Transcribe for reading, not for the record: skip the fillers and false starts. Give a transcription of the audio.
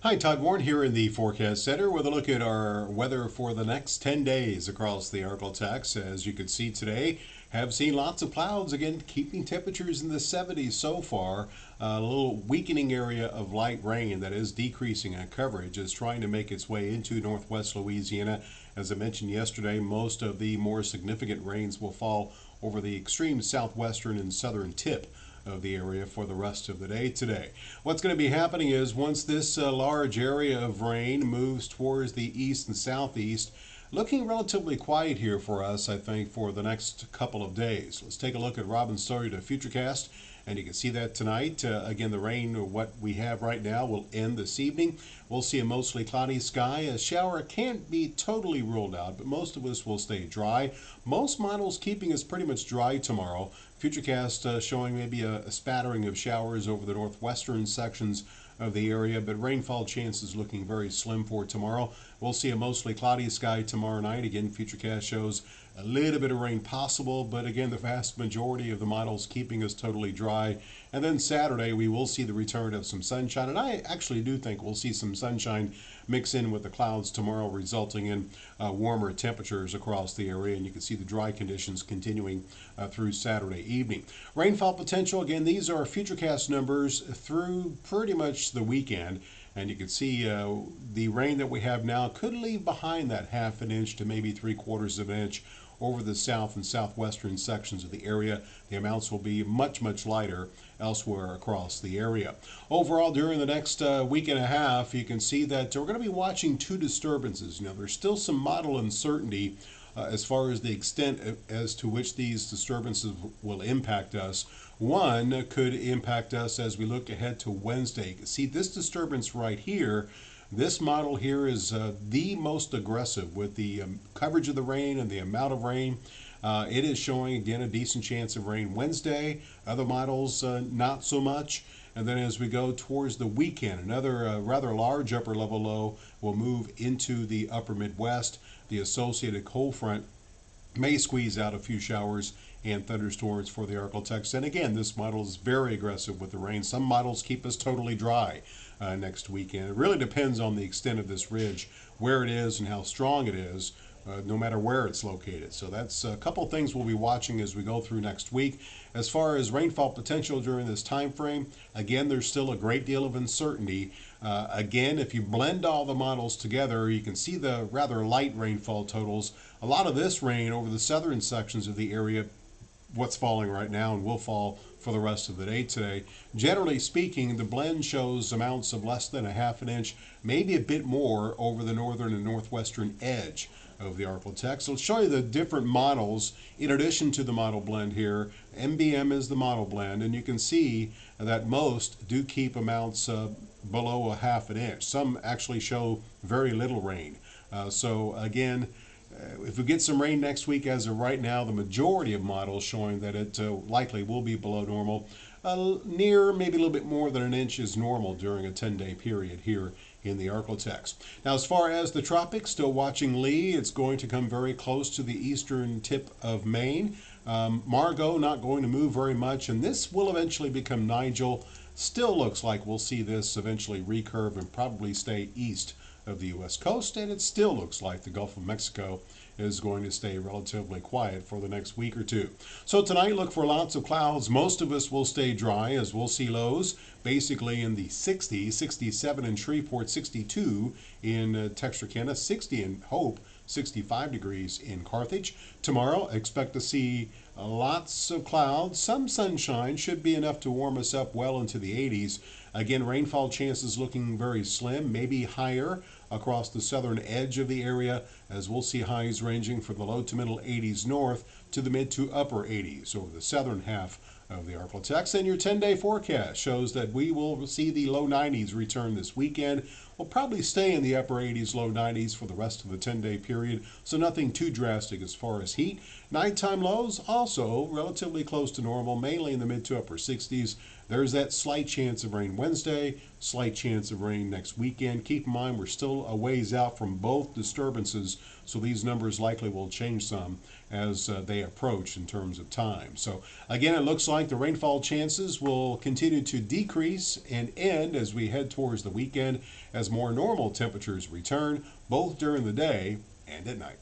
Hi, Todd Warren here in the Forecast Center with a look at our weather for the next 10 days across the ArkLaTex. As you can see today, have seen lots of clouds, again, keeping temperatures in the 70s so far. A little weakening area of light rain that is decreasing in coverage is trying to make its way into northwest Louisiana. As I mentioned yesterday, most of the more significant rains will fall over the extreme southwestern and southern tip of the area for the rest of the day today. What's going to be happening is once this large area of rain moves towards the east and southeast, looking relatively quiet here for us, I think, for the next couple of days. Let's take a look at Robin's Story to Futurecast, and you can see that tonight. Again, the rain, what we have right now, will end this evening. We'll see a mostly cloudy sky. A shower can't be totally ruled out, but most of us will stay dry. Most models keeping us pretty much dry tomorrow. Futurecast showing maybe a spattering of showers over the northwestern sections of the area, but rainfall chances looking very slim for tomorrow. We'll see a mostly cloudy sky tomorrow night. Again, Futurecast shows a little bit of rain possible, but again, the vast majority of the models keeping us totally dry. And then Saturday, we will see the return of some sunshine, and I actually do think we'll see some sunshine mix in with the clouds tomorrow, resulting in warmer temperatures across the area, and you can see the dry conditions continuing through Saturday evening. Rainfall potential, again, these are Futurecast numbers through pretty much the weekend. And you can see the rain that we have now could leave behind that ½ an inch to maybe 3/4 of an inch over the south and southwestern sections of the area. The amounts will be much, much lighter elsewhere across the area. Overall, during the next week and a half, you can see that we're going to be watching two disturbances. There's still some model uncertainty as far as the extent as to which these disturbances will impact us. One could impact us as we look ahead to Wednesday. You can see this disturbance right here. This model here is the most aggressive with the coverage of the rain and the amount of rain. It is showing, again, a decent chance of rain Wednesday. Other models, not so much. And then as we go towards the weekend, another rather large upper level low will move into the upper Midwest. The associated cold front may squeeze out a few showers and thunderstorms for the ArkLaTex. And again, this model is very aggressive with the rain. Some models keep us totally dry next weekend. It really depends on the extent of this ridge, where it is and how strong it is, no matter where it's located. So that's a couple of things we'll be watching as we go through next week. As far as rainfall potential during this time frame, again, there's still a great deal of uncertainty. Again, if you blend all the models together, you can see the rather light rainfall totals. A lot of this rain over the southern sections of the area, what's falling right now and will fall for the rest of the day today. Generally speaking, the blend shows amounts of less than ½ an inch, maybe a bit more over the northern and northwestern edge of the ArkLaTex. So let's show you the different models in addition to the model blend here. MBM is the model blend, and you can see that most do keep amounts below ½ an inch. Some actually show very little rain. So again, if we get some rain next week, as of right now, the majority of models showing that it likely will be below normal. Near maybe a little bit more than an inch is normal during a 10-day period here in the ArkLaTex. Now, as far as the tropics, still watching Lee. It's going to come very close to the eastern tip of Maine. Margot not going to move very much, and this will eventually become Nigel. Still looks like we'll see this eventually recurve and probably stay east of the U.S. coast, and it still looks like the Gulf of Mexico is going to stay relatively quiet for the next week or two. So tonight, look for lots of clouds. Most of us will stay dry, as we'll see lows basically in the 60s, 67 in Shreveport, 62 in Texarkana, 60 in Hope, 65 degrees in Carthage. Tomorrow, expect to see lots of clouds. Some sunshine should be enough to warm us up well into the 80s. Again, rainfall chances looking very slim, maybe higher across the southern edge of the area, as we'll see highs ranging from the low to middle 80s north to the mid to upper 80s over the southern half of the ArkLaTex. And your 10-day forecast shows that we will see the low 90s return this weekend. We'll probably stay in the upper 80s, low 90s for the rest of the 10-day period, so nothing too drastic as far as heat. Nighttime lows also relatively close to normal, mainly in the mid to upper 60s. there's that slight chance of rain Wednesday, slight chance of rain next weekend. Keep in mind we're still a ways out from both disturbances, so these numbers likely will change some as they approach in terms of time. So again, it looks like the rainfall chances will continue to decrease and end as we head towards the weekend as more normal temperatures return, both during the day and at night.